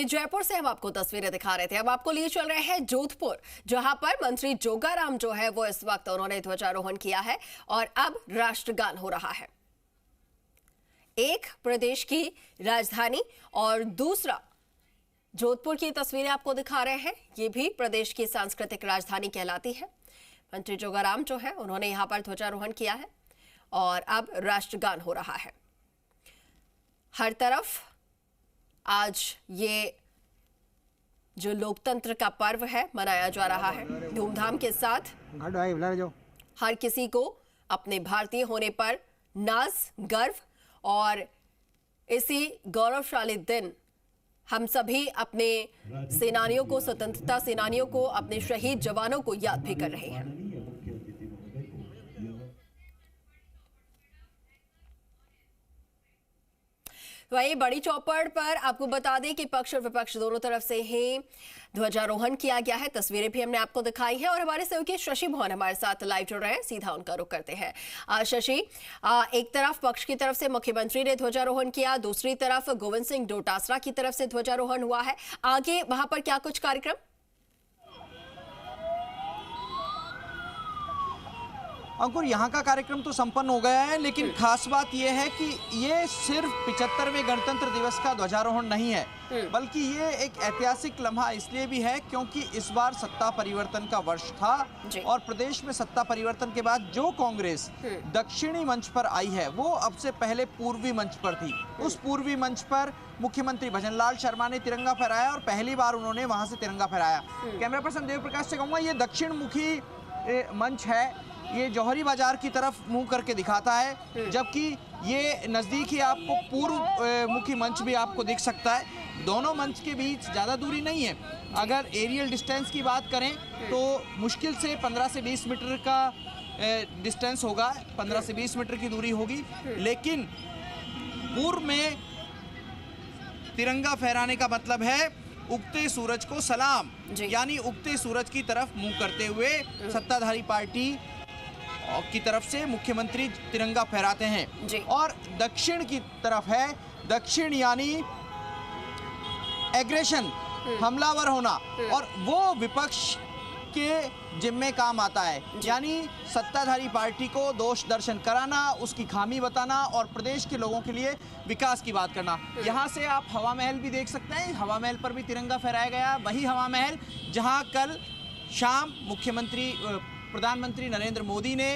जयपुर से हम आपको तस्वीरें दिखा रहे थे। अब आपको लिए चल रहे हैं जोधपुर, जहां पर मंत्री जोगाराम जो है वो इस वक्त उन्होंने ध्वजारोहण किया है और अब राष्ट्रगान हो रहा है। एक प्रदेश की राजधानी और दूसरा जोधपुर की तस्वीरें आपको दिखा रहे हैं। ये भी प्रदेश की सांस्कृतिक राजधानी कहलाती है। मंत्री जोगाराम जो है उन्होंने यहां पर ध्वजारोहण किया है और अब राष्ट्रगान हो रहा है। हर तरफ आज ये जो लोकतंत्र का पर्व है मनाया जा रहा है धूमधाम के साथ। हर किसी को अपने भारतीय होने पर नाज, गर्व, और इसी गौरवशाली दिन हम सभी अपने सेनानियों को, स्वतंत्रता सेनानियों को, अपने शहीद जवानों को याद भी कर रहे हैं। वहीं बड़ी चौपड़ पर आपको बता दें कि पक्ष और विपक्ष दोनों तरफ से ही ध्वजारोहण किया गया है। तस्वीरें भी हमने आपको दिखाई हैं और हमारे सहयोगी शशि भवन हमारे साथ लाइव जुड़ रहे हैं। सीधा उनका रुख करते हैं। शशि, एक तरफ पक्ष की तरफ से मुख्यमंत्री ने ध्वजारोहण किया, दूसरी तरफ गोविंद सिंह डोटासरा की तरफ से ध्वजारोहण हुआ है। आगे वहां पर क्या कुछ कार्यक्रम? अंकुर, यहाँ का कार्यक्रम तो संपन्न हो गया है, लेकिन खास बात यह है कि ये सिर्फ 75वें गणतंत्र दिवस का ध्वजारोहण नहीं है, बल्कि ये एक ऐतिहासिक लम्हा इसलिए भी है क्योंकि इस बार सत्ता परिवर्तन का वर्ष था और प्रदेश में सत्ता परिवर्तन के बाद जो कांग्रेस दक्षिणी मंच पर आई है वो अब से पहले पूर्वी मंच पर थी। उस पूर्वी मंच पर मुख्यमंत्री भजनलाल शर्मा ने तिरंगा फहराया और पहली बार उन्होंने वहां से तिरंगा फहराया। कैमरा पर्सन देव प्रकाश से कहूँगा, ये दक्षिण मुखी मंच है, ये जौहरी बाजार की तरफ मुंह करके दिखाता है, जबकि ये नज़दीक ही आपको पूर्व मुखी मंच भी आपको दिख सकता है। दोनों मंच के बीच ज़्यादा दूरी नहीं है। अगर एरियल डिस्टेंस की बात करें तो मुश्किल से 15 से 20 मीटर का डिस्टेंस होगा, 15 से 20 मीटर की दूरी होगी। लेकिन पूर्व में तिरंगा फहराने का मतलब है उगते सूरज को सलाम, यानी उगते सूरज की तरफ मुंह करते हुए सत्ताधारी पार्टी की तरफ से मुख्यमंत्री तिरंगा फहराते हैं। और दक्षिण की तरफ है, दक्षिण यानी एग्रेशन, हमलावर होना, और वो विपक्ष के जिम्मे काम आता है, यानी सत्ताधारी पार्टी को दोष दर्शन कराना, उसकी खामी बताना और प्रदेश के लोगों के लिए विकास की बात करना। यहाँ से आप हवा महल भी देख सकते हैं। हवा महल पर भी तिरंगा फहराया गया, वही हवा महल जहाँ कल शाम प्रधानमंत्री नरेंद्र मोदी ने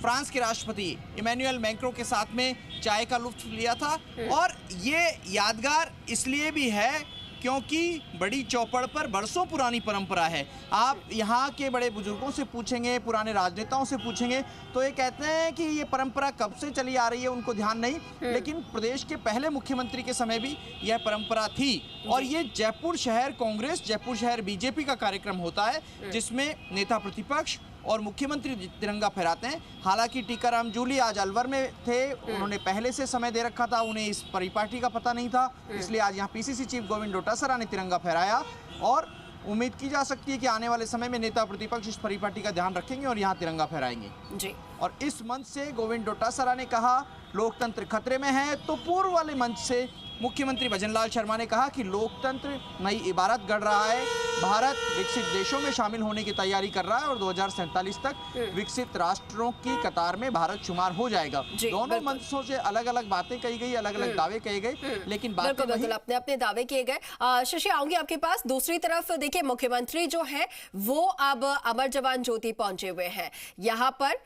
फ्रांस के राष्ट्रपति इमैनुअल मैक्रों के साथ में चाय का लुत्फ लिया था। और ये यादगार इसलिए भी है क्योंकि बड़ी चौपड़ पर बरसों पुरानी परंपरा है। आप यहाँ के बड़े बुजुर्गों से पूछेंगे, पुराने राजनेताओं से पूछेंगे तो ये कहते हैं कि ये परंपरा कब से चली आ रही है उनको ध्यान नहीं, लेकिन प्रदेश के पहले मुख्यमंत्री के समय भी यह परंपरा थी। और ये जयपुर शहर कांग्रेस, जयपुर शहर बीजेपी का कार्यक्रम होता है जिसमें नेता प्रतिपक्ष और मुख्यमंत्री तिरंगा फहराते हैं। हालांकि टीकाराम जूली आज अलवर में थे, उन्होंने पहले से समय दे रखा था, उन्हें इस परिपाटी का पता नहीं था, इसलिए आज यहाँ पीसीसी चीफ गोविंद डोटासरा ने तिरंगा फहराया। और उम्मीद की जा सकती है कि आने वाले समय में नेता प्रतिपक्ष इस परिपाटी का ध्यान रखेंगे और यहाँ तिरंगा फहराएंगे जी। और इस मंच से गोविंद डोटासरा ने कहा लोकतंत्र खतरे में है, तो पूर्व वाले मंच से मुख्यमंत्री भजनलाल शर्मा ने कहा कि लोकतंत्र नई इबारत गढ़ रहा है, भारत विकसित देशों में शामिल होने की तैयारी कर रहा है और 2047 तक विकसित राष्ट्रों की कतार में भारत शुमार हो जाएगा। दोनों मंचों से अलग अलग बातें कही गई, अलग अलग दावे कहे गए, लेकिन बिल्कुल अपने अपने दावे किए गए। शशि, आऊंगी आपके पास। दूसरी तरफ देखिए, मुख्यमंत्री जो है वो अब अमर जवान ज्योति पहुंचे हुए हैं, यहाँ पर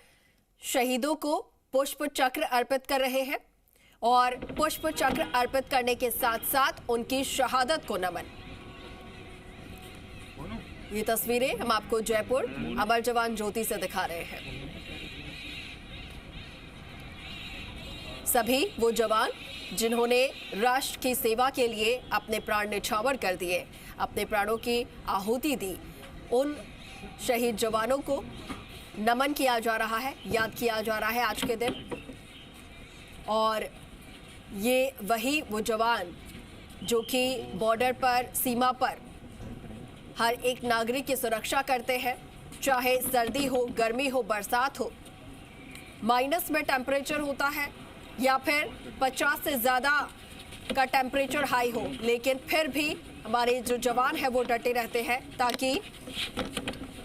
शहीदों को पुष्प चक्र अर्पित कर रहे हैं और पुष्प चक्र अर्पित करने के साथ साथ उनकी शहादत को नमन। ये तस्वीरें हम आपको जयपुर अमर जवान ज्योति से दिखा रहे हैं। सभी वो जवान जिन्होंने राष्ट्र की सेवा के लिए अपने प्राण न्यौछावर कर दिए, अपने प्राणों की आहुति दी, उन शहीद जवानों को नमन किया जा रहा है, याद किया जा रहा है आज के दिन। और ये वही वो जवान जो कि बॉर्डर पर, सीमा पर हर एक नागरिक की सुरक्षा करते हैं, चाहे सर्दी हो, गर्मी हो, बरसात हो, माइनस में टेम्परेचर होता है या फिर 50 से ज़्यादा का टेम्परेचर हाई हो, लेकिन फिर भी हमारे जो जवान है वो डटे रहते हैं ताकि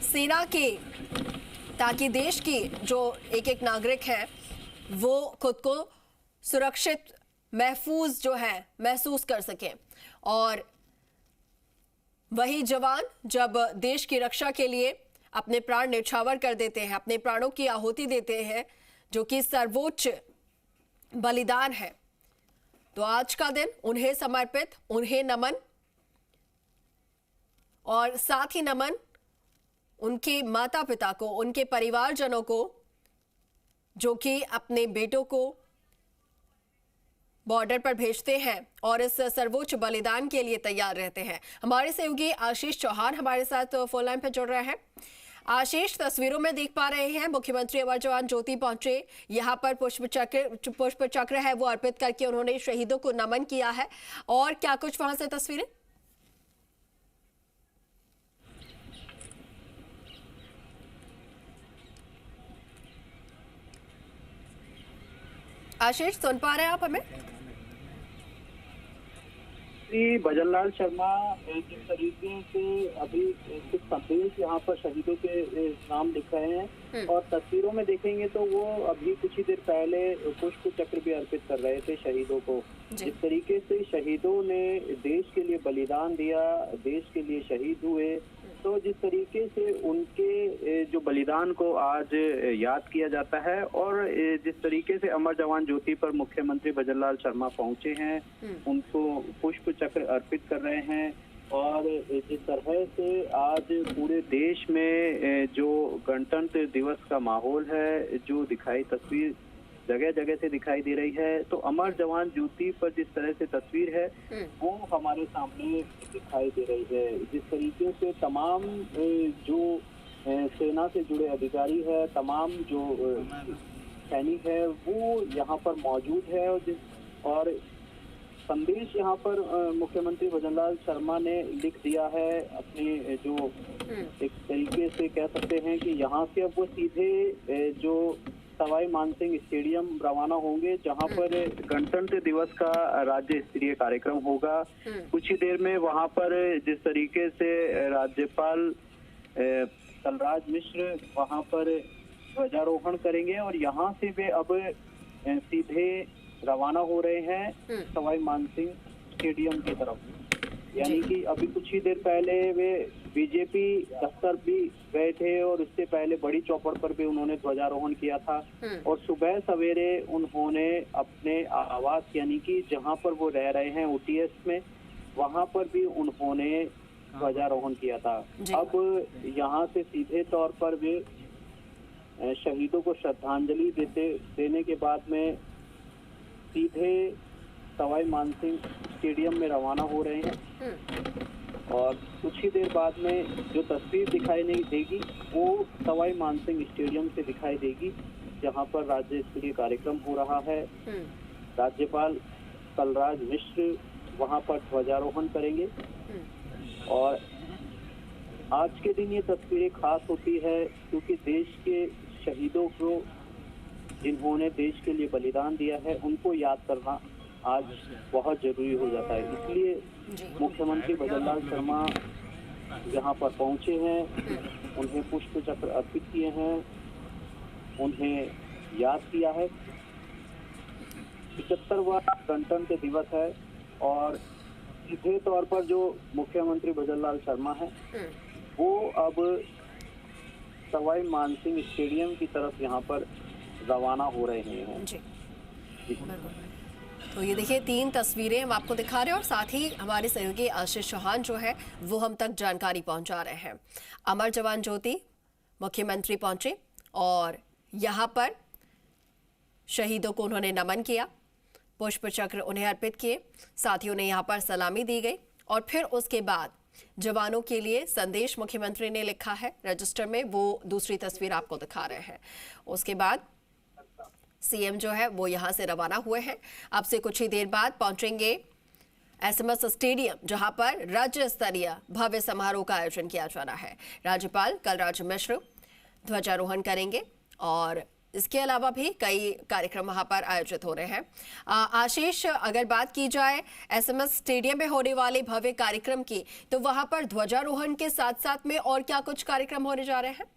सेना के, ताकि देश की जो एक एक नागरिक है वो खुद को सुरक्षित, महफूज जो है महसूस कर सके। और वही जवान जब देश की रक्षा के लिए अपने प्राण न्यौछावर कर देते हैं, अपने प्राणों की आहुति देते हैं, जो कि सर्वोच्च बलिदान है, तो आज का दिन उन्हें समर्पित, उन्हें नमन, और साथ ही नमन उनके माता पिता को, उनके परिवारजनों को, जो कि अपने बेटों को बॉर्डर पर भेजते हैं और इस सर्वोच्च बलिदान के लिए तैयार रहते हैं। हमारे सहयोगी आशीष चौहान हमारे साथ फोन लाइन पर जुड़ रहे हैं। आशीष, तस्वीरों में देख पा रहे हैं मुख्यमंत्री अमर जवान ज्योति पहुंचे, यहाँ पर पुष्प चक्र है वो अर्पित करके उन्होंने शहीदों को नमन किया है, और क्या कुछ वहां से तस्वीरें? आशीष, सुन पा रहे हैं आप हमें? श्री भजनलाल शर्मा जिस तरीके से अभी कुछ संदेश यहाँ पर शहीदों के नाम लिख रहे हैं, और तस्वीरों में देखेंगे तो वो अभी कुछ ही देर पहले पुष्प चक्र भी अर्पित कर रहे थे शहीदों को। जिस तरीके से शहीदों ने देश के लिए बलिदान दिया, देश के लिए शहीद हुए, तो जिस तरीके से उनके जो बलिदान को आज याद किया जाता है, और जिस तरीके से अमर जवान ज्योति पर मुख्यमंत्री भजनलाल शर्मा पहुंचे हैं, उनको पुष्प चक्र अर्पित कर रहे हैं, और जिस तरह से आज पूरे देश में जो गणतंत्र दिवस का माहौल है, जो दिखाई तस्वीर जगह जगह से दिखाई दे रही है, तो अमर जवान ज्योति पर जिस तरह से तस्वीर है वो हमारे सामने दिखाई दे रही है। जिस तरीके से तमाम जो सेना से जुड़े अधिकारी है, तमाम जो सैनिक है वो यहाँ पर मौजूद है, और संदेश यहाँ पर मुख्यमंत्री भजनलाल शर्मा ने लिख दिया है अपने, जो एक तरीके से कह सकते हैं कि यहाँ से अब वो सीधे जो सवाई मानसिंह स्टेडियम रवाना होंगे, जहां पर गणतंत्र दिवस का राज्य स्तरीय कार्यक्रम होगा। कुछ ही देर में वहां पर जिस तरीके से राज्यपाल कलराज मिश्र वहां पर ध्वजारोहण करेंगे, और यहां से वे अब सीधे रवाना हो रहे हैं सवाई मानसिंह स्टेडियम की तरफ। यानी कि अभी कुछ ही देर पहले वे बीजेपी दफ्तर भी गए थे, और उससे पहले बड़ी चौपड़ पर भी उन्होंने ध्वजारोहण किया था, और सुबह सवेरे उन्होंने अपने आवास यानी कि जहां पर वो रह रहे हैं OTS में, वहां पर भी उन्होंने ध्वजारोहण किया था। अब यहां से सीधे तौर पर वे शहीदों को श्रद्धांजलि देने के बाद में सीधे सवाई मानसिंह स्टेडियम में रवाना हो रहे हैं, और कुछ ही देर बाद में जो तस्वीर दिखाई नहीं देगी वो सवाई मानसिंह स्टेडियम से दिखाई देगी, जहां पर राज्य स्तरीय कार्यक्रम हो रहा है। राज्यपाल कलराज मिश्र वहां पर ध्वजारोहण करेंगे, और आज के दिन ये तस्वीरें खास होती है क्योंकि देश के शहीदों को, जिन्होंने देश के लिए बलिदान दिया है, उनको याद करना आज बहुत जरूरी हो जाता है। इसलिए मुख्यमंत्री भजनलाल शर्मा यहाँ पर पहुंचे हैं, उन्हें पुष्प चक्र अर्पित किए हैं, उन्हें याद किया है। 75वां गणतंत्र दिवस है, और सीधे तौर पर जो मुख्यमंत्री भजनलाल शर्मा है वो अब सवाई मानसिंह स्टेडियम की तरफ यहाँ पर रवाना हो रहे हैं। तो ये देखिए 3 तस्वीरें हम आपको दिखा रहे हैं, और साथ ही हमारे सहयोगी आशीष चौहान जो है वो हम तक जानकारी पहुंचा रहे हैं। अमर जवान ज्योति मुख्यमंत्री पहुंचे और यहाँ पर शहीदों को उन्होंने नमन किया, पुष्प चक्र उन्हें अर्पित किए, साथ ही उन्हें यहाँ पर सलामी दी गई, और फिर उसके बाद जवानों के लिए संदेश मुख्यमंत्री ने लिखा है रजिस्टर में, वो दूसरी तस्वीर आपको दिखा रहे हैं। उसके बाद सीएम जो है वो यहाँ से रवाना हुए हैं। अब से कुछ ही देर बाद पहुंचेंगे SMS स्टेडियम, जहां पर राज्य स्तरीय भव्य समारोह का आयोजन किया जाना है। राज्यपाल कलराज मिश्र ध्वजारोहण करेंगे, और इसके अलावा भी कई कार्यक्रम वहां पर आयोजित हो रहे हैं। आशीष, अगर बात की जाए एसएमएस स्टेडियम में होने वाले भव्य कार्यक्रम की, तो वहां पर ध्वजारोहण के साथ साथ में और क्या कुछ कार्यक्रम होने जा रहे हैं?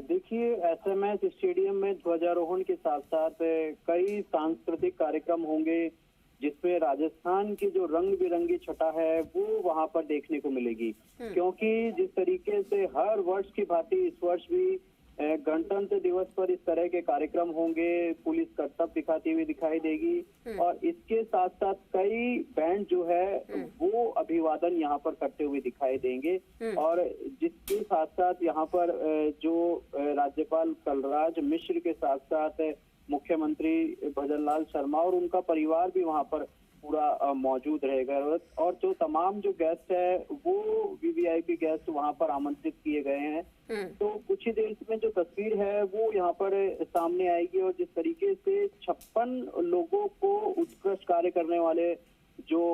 देखिए, एसएमएस स्टेडियम में ध्वजारोहण के साथ साथ कई सांस्कृतिक कार्यक्रम होंगे, जिसमें राजस्थान की जो रंग बिरंगी छटा है वो वहां पर देखने को मिलेगी। क्योंकि जिस तरीके से हर वर्ष की भांति इस वर्ष भी गणतंत्र दिवस पर इस तरह के कार्यक्रम होंगे, पुलिस करतब दिखाती हुई दिखाई देगी और इसके साथ साथ कई बैंड जो है वो अभिवादन यहाँ पर करते हुए दिखाई देंगे। और जिसके साथ साथ यहाँ पर जो राज्यपाल कलराज मिश्र के साथ साथ मुख्यमंत्री भजनलाल शर्मा और उनका परिवार भी वहाँ पर पूरा मौजूद रहेगा। और जो तमाम जो गेस्ट है वो वीवीआईपी गेस्ट वहाँ पर आमंत्रित किए गए हैं। तो कुछ ही देर में जो तस्वीर है वो यहाँ पर सामने आएगी और जिस तरीके से 56 लोगों को उत्कृष्ट कार्य करने वाले जो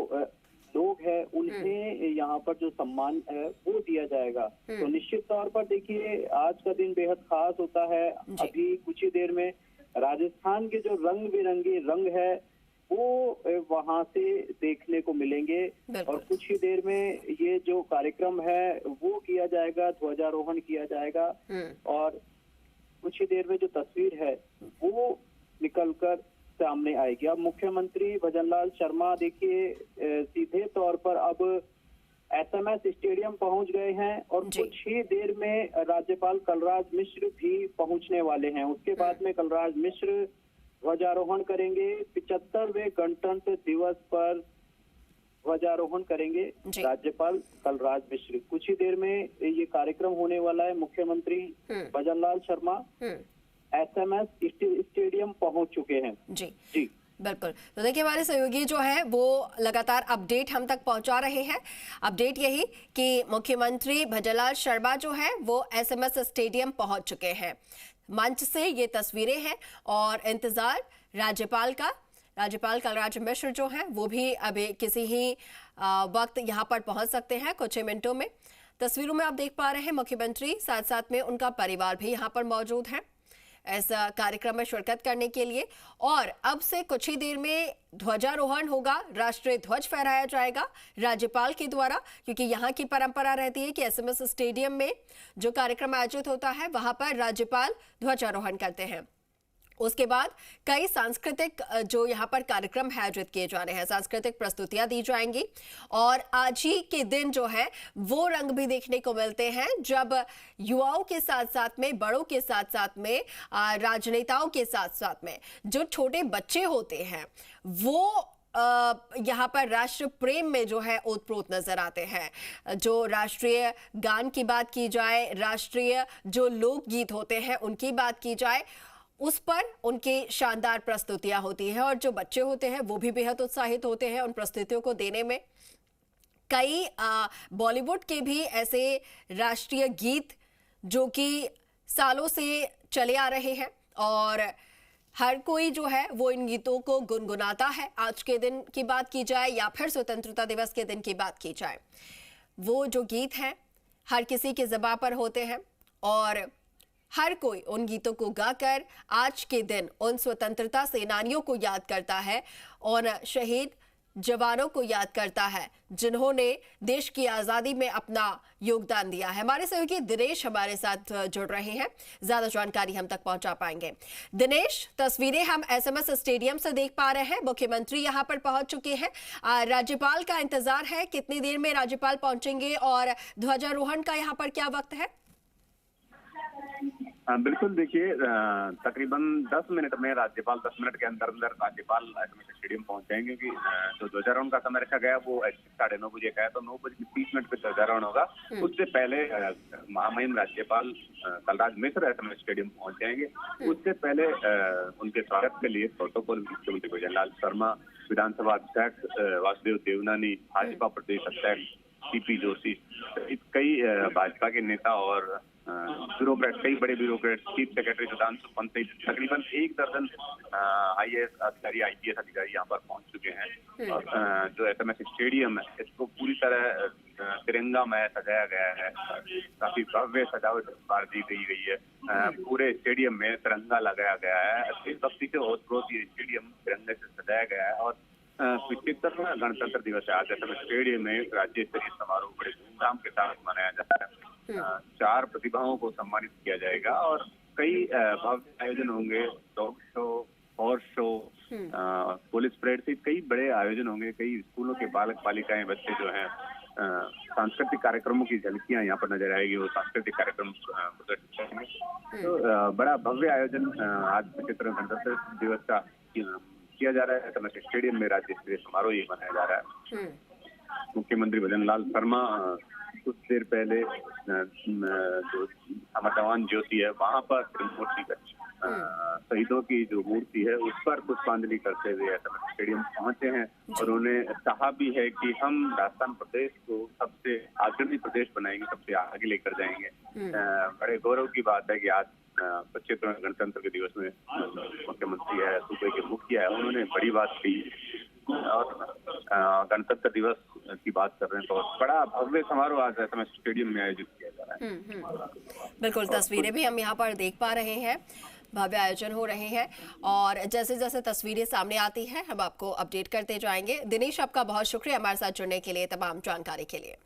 लोग हैं उन्हें यहाँ पर जो सम्मान है वो दिया जाएगा। तो निश्चित तौर पर देखिए, आज का दिन बेहद खास होता है। अभी कुछ ही देर में राजस्थान के जो रंग बिरंगे रंग है वो वहां से देखने को मिलेंगे और कुछ ही देर में ये जो कार्यक्रम है वो किया जाएगा, ध्वजारोहण किया जाएगा और कुछ ही देर में जो तस्वीर है वो निकलकर सामने आएगी। अब मुख्यमंत्री भजनलाल शर्मा देखिए सीधे तौर पर अब एसएमएस स्टेडियम पहुंच गए हैं और कुछ ही देर में राज्यपाल कलराज मिश्र भी पहुंचने वाले हैं। उसके बाद में कलराज मिश्र ध्वजारोहण करेंगे। 75वें गणतंत्र दिवस पर ध्वजारोहण करेंगे राज्यपाल कलराज मिश्र। कुछ ही देर में ये कार्यक्रम होने वाला है। मुख्यमंत्री भजनलाल शर्मा एसएमएस स्टेडियम पहुंच चुके हैं। जी बिल्कुल। तो देखिए, हमारे सहयोगी जो है वो लगातार अपडेट हम तक पहुंचा रहे हैं। अपडेट यही कि मुख्यमंत्री भजनलाल शर्मा जो है वो एसएमएस स्टेडियम पहुंच चुके हैं। मंच से ये तस्वीरें हैं और इंतजार राज्यपाल का। राज्यपाल कलराज मिश्र जो हैं वो भी अभी किसी ही वक्त यहाँ पर पहुंच सकते हैं, कुछ ही मिनटों में। तस्वीरों में आप देख पा रहे हैं मुख्यमंत्री, साथ साथ में उनका परिवार भी यहाँ पर मौजूद है ऐसा कार्यक्रम में शिरकत करने के लिए। और अब से कुछ ही देर में ध्वजारोहण होगा, राष्ट्रीय ध्वज फहराया जाएगा राज्यपाल के द्वारा, क्योंकि यहाँ की परंपरा रहती है कि एसएमएस स्टेडियम में जो कार्यक्रम आयोजित होता है वहां पर राज्यपाल ध्वजारोहण करते हैं। उसके बाद कई सांस्कृतिक जो यहाँ पर कार्यक्रम आयोजित किए जा रहे हैं, सांस्कृतिक प्रस्तुतियां दी जाएंगी और आज ही के दिन जो है वो रंग भी देखने को मिलते हैं जब युवाओं के साथ साथ में, बड़ों के साथ साथ में, राजनेताओं के साथ साथ में जो छोटे बच्चे होते हैं वो यहाँ पर राष्ट्र प्रेम में जो है ओतप्रोत नजर आते हैं। जो राष्ट्रीय गान की बात की जाए, राष्ट्रीय जो लोकगीत होते हैं उनकी बात की जाए, उस पर उनकी शानदार प्रस्तुतियां होती हैं और जो बच्चे होते हैं वो भी बेहद उत्साहित होते हैं उन प्रस्तुतियों को देने में। कई बॉलीवुड के भी ऐसे राष्ट्रीय गीत जो कि सालों से चले आ रहे हैं और हर कोई जो है वो इन गीतों को गुनगुनाता है। आज के दिन की बात की जाए या फिर स्वतंत्रता दिवस के दिन की बात की जाए, वो जो गीत हैं हर किसी की ज़बां पर होते हैं और हर कोई उन गीतों को गाकर आज के दिन उन स्वतंत्रता सेनानियों को याद करता है और शहीद जवानों को याद करता है जिन्होंने देश की आज़ादी में अपना योगदान दिया है। हमारे सहयोगी दिनेश हमारे साथ जुड़ रहे हैं, ज्यादा जानकारी हम तक पहुंचा पाएंगे। दिनेश, तस्वीरें हम एसएमएस स्टेडियम से देख पा रहे हैं, मुख्यमंत्री यहां पर पहुंच चुके हैं, राज्यपाल का इंतजार है, कितनी देर में राज्यपाल पहुंचेंगे और ध्वजारोहण का यहां पर क्या वक्त है? बिल्कुल, देखिए तकरीबन 10 मिनट में राज्यपाल 10 मिनट के अंदर अंदर राज्यपाल स्टेडियम पहुंच जाएंगे क्योंकि जो ध्वजारोहण का समय रखा गया वो 9:30 बजे का है, तो 9:30 पे ध्वजारोहण होगा। उससे पहले महामहिम राज्यपाल कलराज मिश्र एसएमएस स्टेडियम पहुंच जाएंगे। उससे पहले उनके स्वागत के लिए प्रोटोकॉल मुख्यमंत्री भजनलाल शर्मा, विधानसभा अध्यक्ष वासुदेव देवनानी, भाजपा प्रदेश अध्यक्ष सीपी जोशी, कई भाजपा के नेता और ब्यूरोक्रेट, कई बड़े bureaucrat, chief secretary Sudhanshu Pant सहित तकरीबन 1 दर्जन IAS अधिकारी, IPS अधिकारी यहाँ पर पहुंच चुके हैं। और जो SMS स्टेडियम है इसको पूरी तरह तिरंगामय सजाया गया है। काफी भव्य सजावट इस बार दी गई है। पूरे स्टेडियम में तिरंगा लगाया गया है। देशभक्ति से ओतप्रोत ये स्टेडियम तिरंगे से सजाया गया है। और 75वां गणतंत्र दिवस है आज SMS स्टेडियम में राज्य स्तरीय समारोह बड़े धूमधाम के साथ मनाया जाता है। 4 प्रतिभाओं को सम्मानित किया जाएगा और कई भव्य आयोजन होंगे। Dog show, horse show, police parade से कई बड़े आयोजन होंगे। कई स्कूलों के बालक बालिकाएं, बच्चे जो हैं सांस्कृतिक कार्यक्रमों की झलकियां यहाँ पर नजर आएगी। वो सांस्कृतिक कार्यक्रम प्रदर्शित करेंगे। तो बड़ा भव्य आयोजन आज 75वें गणतंत्र दिवस का किया जा रहा है। SMS स्टेडियम में राज्य स्तरीय समारोह ये मनाया जा रहा है। मुख्यमंत्री भजन लाल शर्मा कुछ देर पहले जो अमर जवान ज्योति है वहां पर मूर्ति का शहीदों की जो मूर्ति है उस पर पुष्पांजलि करते हुए SMS स्टेडियम पहुंचे हैं। और उन्होंने कहा भी है कि हम राजस्थान प्रदेश को सबसे अग्रणी प्रदेश बनाएंगे, सबसे आगे लेकर जाएंगे। बड़े गौरव की बात है कि आज 75वें गणतंत्र के दिवस में मुख्यमंत्री है, सूबे के मुखिया है, उन्होंने बड़ी बात कही। और गणतंत्र दिवस की बात कर रहे हैं तो बड़ा भव्य समारोह आज SMS स्टेडियम में आयोजित किया जा रहा है। बिल्कुल, तस्वीरें भी हम यहाँ पर देख पा रहे हैं। भव्य आयोजन हो रहे हैं और जैसे जैसे तस्वीरें सामने आती हैं हम आपको अपडेट करते जाएंगे। दिनेश, आपका बहुत शुक्रिया हमारे साथ जुड़ने के लिए, तमाम जानकारी के लिए।